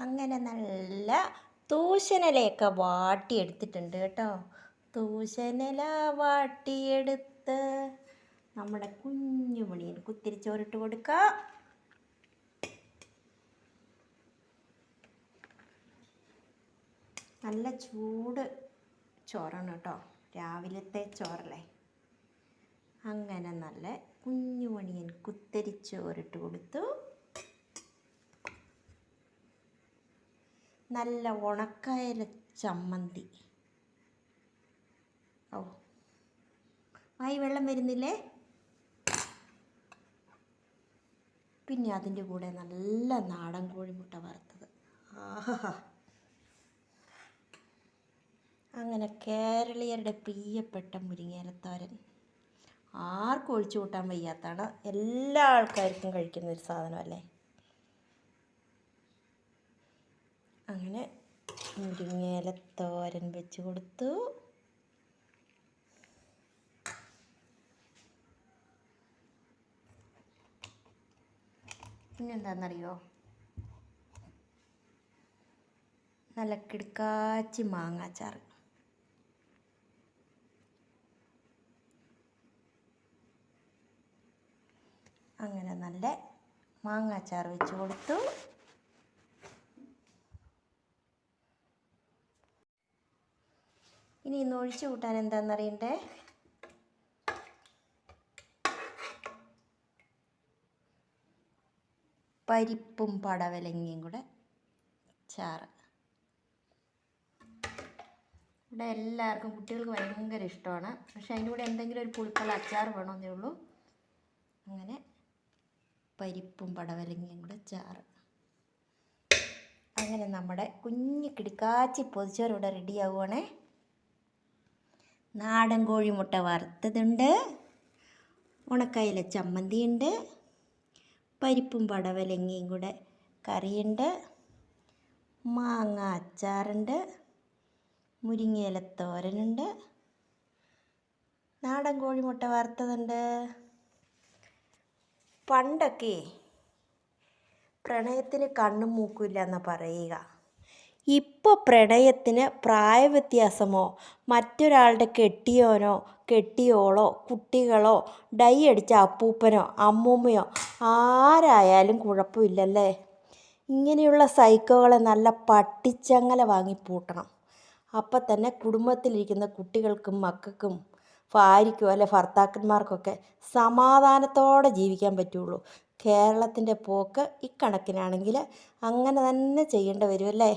അങ്ങനെ നല്ല തൂശനിലയൊക്കെ വാട്ടിയെടുത്തിട്ടുണ്ട് കേട്ടോ. തൂശനില വാട്ടിയെടുത്ത് നമ്മുടെ കുഞ്ഞുമണിയിൽ കുത്തിരിച്ചോറിട്ട് കൊടുക്കുക. നല്ല ചൂട് ചോറാണ് കേട്ടോ, രാവിലത്തെ ചോറല്ലേ. അങ്ങനെ നല്ല കുഞ്ഞുമണിയൻ കുത്തിരിച്ചോറിട്ട് കൊടുത്തു. നല്ല ഉണക്കയില ചമ്മന്തി. ഓ, ആയി വെള്ളം വരുന്നില്ലേ? പിന്നെ അതിൻ്റെ കൂടെ നല്ല നാടൻ കോഴിമുട്ട വറുത്തത്. ആഹാ, അങ്ങനെ കേരളീയരുടെ പ്രിയപ്പെട്ട മുരിങ്ങയിലത്തോരൻ. ആർക്കും ഒഴിച്ചു കൂട്ടാൻ വയ്യാത്തതാണ്, എല്ലാ ആൾക്കാർക്കും കഴിക്കുന്ന ഒരു സാധനമല്ലേ. അങ്ങനെ മുരിങ്ങയിലത്തോരൻ വെച്ച് കൊടുത്തു. പിന്നെന്താണെന്നറിയോ, നല്ല കിടക്കാച്ചി മാങ്ങാച്ചാറ്. അങ്ങനെ നല്ല മാങ്ങാച്ചാറ് വെച്ച് കൊടുത്തു. ഇനി ഇന്ന് ഒഴിച്ചു കൂട്ടാൻ എന്താണെന്നറിയണ്ടേ? പരിപ്പും പടവലങ്ങയും കൂടെ ചാറ്. ഇവിടെ എല്ലാവർക്കും, കുട്ടികൾക്ക് ഭയങ്കര ഇഷ്ടമാണ്. പക്ഷെ അതിൻ്റെ കൂടെ എന്തെങ്കിലും ഒരു പുളിപ്പുള്ള അച്ചാർ വേണമെന്നേ ഉള്ളൂ. അങ്ങനെ പരിപ്പും പടവലങ്ങയും കൂടെ ചാറ്. അങ്ങനെ നമ്മുടെ കുഞ്ഞ് കിടക്കാച്ചി പൊതിച്ചോറ് ഇവിടെ റെഡിയാവുകയാണേ. നാടൻ കോഴിമുട്ട വറുത്തതുണ്ട്, ഉണക്കയില ചമ്മന്തിയുണ്ട്, പരിപ്പും പടവലങ്ങയും കൂടെ കറിയുണ്ട്, മാങ്ങ അച്ചാറുണ്ട്, മുരിങ്ങയിലത്തോരനുണ്ട്, നാടൻ കോഴിമുട്ട വറുത്തതുണ്ട്. പണ്ടൊക്കെ പ്രണയത്തിന് കണ്ണും മൂക്കില്ല എന്ന് പറയുക. ഇപ്പോൾ പ്രണയത്തിന് പ്രായവ്യത്യാസമോ മറ്റൊരാളുടെ കെട്ടിയോനോ കെട്ടിയോളോ കുട്ടികളോ ഡൈ അടിച്ച അപ്പൂപ്പനോ അമ്മൂമ്മയോ ആരായാലും കുഴപ്പമില്ലല്ലേ. ഇങ്ങനെയുള്ള സൈക്കോകളെ നല്ല പട്ടിച്ചങ്ങല വാങ്ങി പൂട്ടണം. അപ്പം തന്നെ കുടുംബത്തിലിരിക്കുന്ന കുട്ടികൾക്കും മക്കൾക്കും ഭാര്യയ്ക്കും അല്ലെ ഭർത്താക്കന്മാർക്കൊക്കെ സമാധാനത്തോടെ ജീവിക്കാൻ പറ്റുള്ളൂ. കേരളത്തിൻ്റെ പോക്ക് ഇക്കണക്കിനാണെങ്കിൽ അങ്ങനെ തന്നെ ചെയ്യേണ്ടി വരുമല്ലേ.